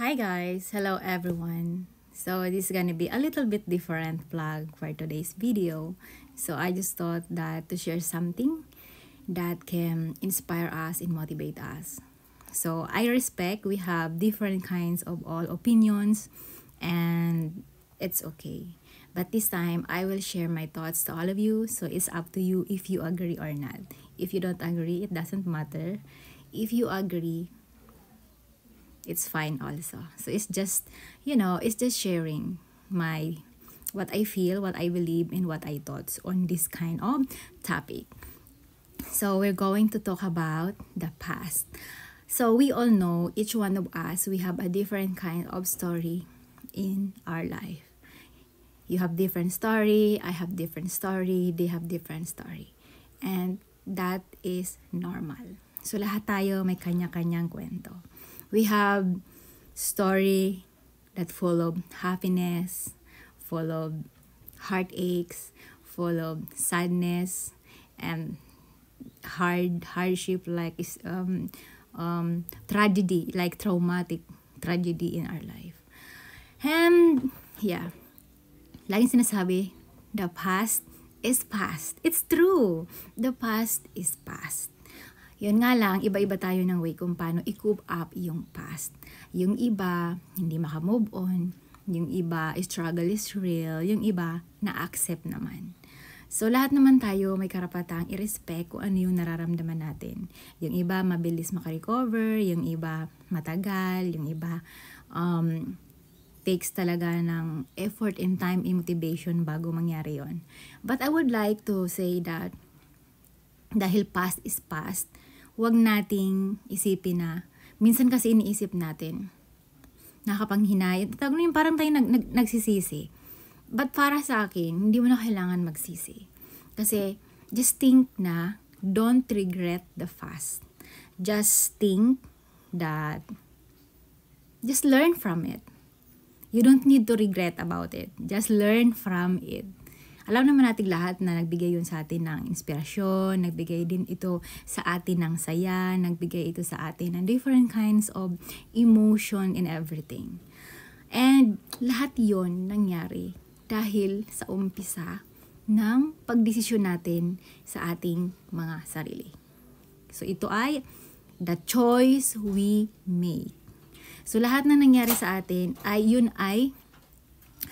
Hi guys, hello everyone. So this is gonna be a little bit different vlog for today's video. So I just thought that to share something that can inspire us and motivate us. So I respect we have different kinds of all opinions and it's okay. But this time I will share my thoughts to all of you. So it's up to you if you agree or not. If you don't agree, it doesn't matter. If you agree, it's fine also. So it's just, it's just sharing my what I feel, what I believe, and what I thought on this kind of topic. So we're going to talk about the past. So we all know each one of us, we have a different kind of story in our life. You have different story, I have different story, they have different story. And that is normal. So lahat tayo may kanya-kanyang kwento. We have story that full of happiness, full of heartaches, full of sadness, and hardship like tragedy, like traumatic tragedy in our life. And yeah, laging sinasabi, the past is past. It's true. The past is past. Yun nga lang, iba-iba tayo ng way kung paano i-cope up yung past. Yung iba, hindi maka-move on. Yung iba, struggle is real. Yung iba, na-accept naman. So, lahat naman tayo may karapatang i-respect kung ano yung nararamdaman natin. Yung iba, mabilis makarecover. Yung iba, matagal. Yung iba, takes talaga ng effort and time and motivation bago mangyari yon. But I would like to say that dahil past is past, huwag nating isipin na, minsan kasi iniisip natin, nakapanghinayang, yung parang tayo nagsisisi. But para sa akin, hindi mo na kailangan magsisi. Kasi, just think na, don't regret the past. Just think that, just learn from it. You don't need to regret about it. Just learn from it. Alam naman natin lahat na nagbigay yun sa atin ng inspirasyon, nagbigay din ito sa atin ng saya, nagbigay ito sa atin ng different kinds of emotion and everything. And lahat yon nangyari dahil sa umpisa ng pagdesisyon natin sa ating mga sarili. So ito ay the choice we made. So lahat na nangyari sa atin yun ay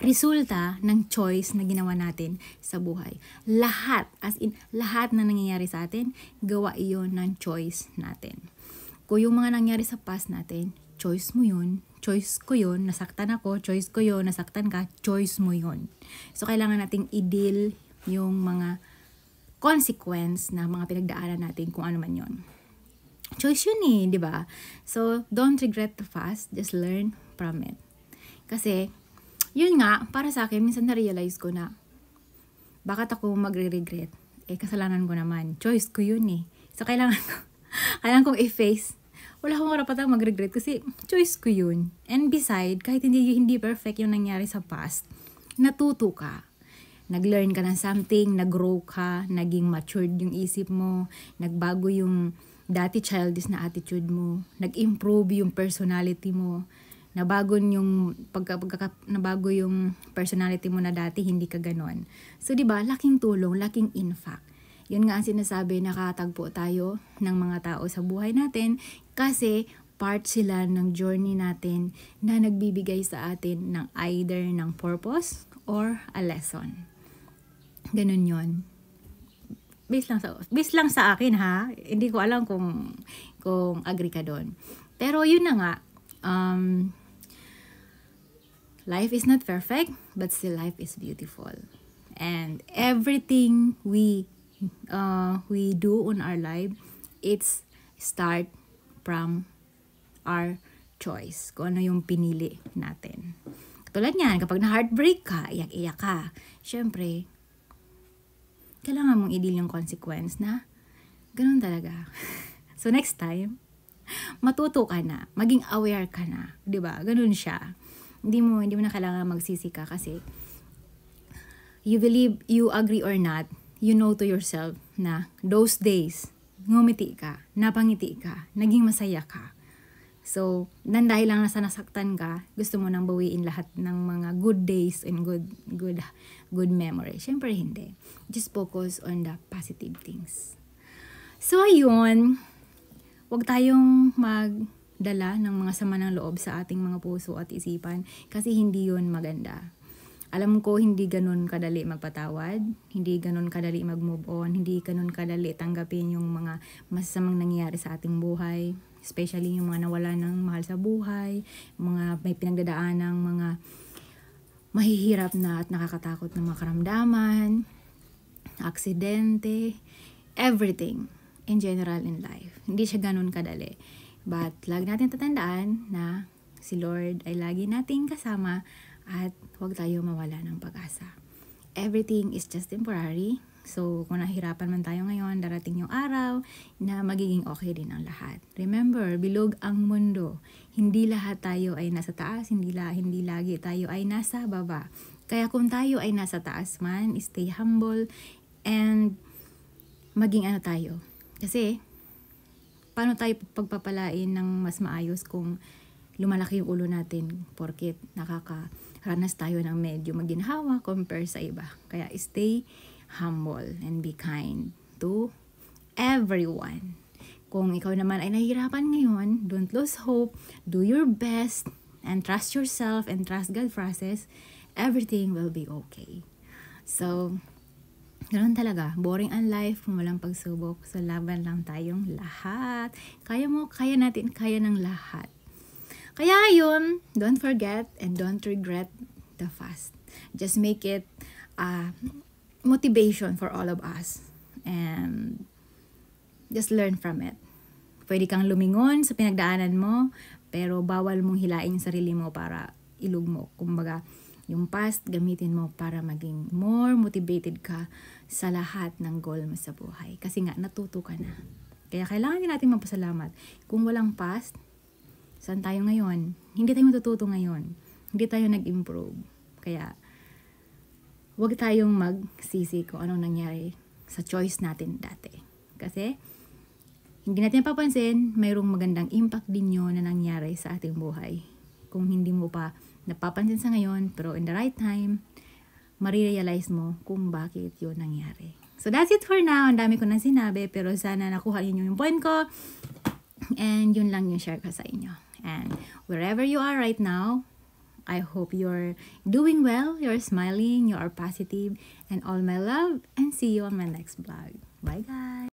resulta ng choice na ginawa natin sa buhay. Lahat, as in, lahat na nangyayari sa atin, gawa iyon ng choice natin. Kung yung mga nangyari sa past natin, choice mo yun, choice ko yun, nasaktan ako, choice ko yun, nasaktan ka, choice mo yun. So, kailangan nating i-deal yung mga consequence na mga pinagdaanan natin kung ano man yun. Choice yun di ba? So, don't regret the past, just learn from it. Kasi, yun nga, para sa akin, minsan na-realize ko na, bakit ako magre-regret? Kasalanan ko naman. Choice ko yun So, kailangan kong i-face. Wala akong karapatang mag-regret kasi choice ko yun. And beside, kahit hindi perfect yung nangyari sa past, natuto ka. Nag-learn ka ng something, nag-grow ka, naging matured yung isip mo, nagbago yung dati childish na attitude mo, nag-improve yung personality mo, nabago yung nabago yung personality mo na dati hindi ka ganon. So 'di ba, laking tulong, laking impact. Yun nga ang sinasabi, nakatagpo tayo ng mga tao sa buhay natin kasi part sila ng journey natin na nagbibigay sa atin ng either ng purpose or a lesson. Ganun 'yon. Based lang sa akin ha. Hindi ko alam kung agree ka doon. Pero yun na nga, life is not perfect, but still life is beautiful. And everything we do on our life, it's start from our choice. Kung ano yung pinili natin. Katulad niyan, kapag na-heartbreak ka, iyak-iyak ka, syempre, kailangan mong i-deal yung consequence na ganun talaga. So next time, matuto ka na, maging aware ka na, 'di ba? Ganun siya. Hindi mo na kailangan magsisi ka kasi you believe, you agree or not, you know to yourself na those days, ngumiti ka, napangiti ka, naging masaya ka. So, nang dahil lang nasa nasaktan ka, gusto mo nang bawiin lahat ng mga good days and good memories. Syempre hindi. Just focus on the positive things. So, ayun. Huwag tayong magdala ng mga sama ng loob sa ating mga puso at isipan kasi hindi yun maganda. Alam ko hindi ganun kadali magpatawad, hindi ganun kadali mag-move on, hindi ganun kadali tanggapin yung mga masasamang nangyayari sa ating buhay. Especially yung mga nawala ng mahal sa buhay, mga may pinagdadaan ng mga mahihirap na at nakakatakot na mga karamdaman, aksidente, everything in general in life. Hindi siya ganun kadali. But lagi natin tatandaan na si Lord ay lagi nating kasama at huwag tayo mawala ng pag-asa. Everything is just temporary. So, kung nahirapan man tayo ngayon, darating yung araw na magiging okay din ang lahat. Remember, bilog ang mundo. Hindi lahat tayo ay nasa taas, hindi lagi tayo ay nasa baba. Kaya kung tayo ay nasa taas man, stay humble and maging tayo. Kasi, paano tayo pagpapalain ng mas maayos kung lumalaki yung ulo natin porket nakakaranas tayo ng medyo maginhawa compare sa iba. Kaya stay humble and be kind to everyone. Kung ikaw naman ay nahihirapan ngayon, don't lose hope, do your best, and trust yourself and trust God's process, everything will be okay. So, ganoon talaga. Boring ang life kung walang pagsubok. So, laban lang tayong lahat. Kaya mo, kaya natin, kaya ng lahat. Kaya yun, don't forget and don't regret the fast. Just make it motivation for all of us. And just learn from it. Pwede kang lumingon sa pinagdaanan mo, pero bawal mong hilain yung sarili mo para ilog mo. Kumbaga, yung past, gamitin mo para maging more motivated ka sa lahat ng goal mo sa buhay. Kasi nga, natuto ka na. Kaya kailangan din natin magpasalamat. Kung walang past, saan tayo ngayon? Hindi tayo matututo ngayon. Hindi tayo nag-improve. Kaya, huwag tayong magsisi kung anong nangyari sa choice natin dati. Kasi, hindi natin papansin, mayroong magandang impact din yun na nangyari sa ating buhay. Kung hindi mo pa napapansin sa ngayon, pero in the right time, marirealize mo kung bakit yun nangyari. So, that's it for now. Ang dami ko nang sinabi, pero sana nakuha niyo yung point ko. And yun lang yung share ko sa inyo. And wherever you are right now, I hope you're doing well, you're smiling, you are positive, and all my love, and see you on my next vlog. Bye guys!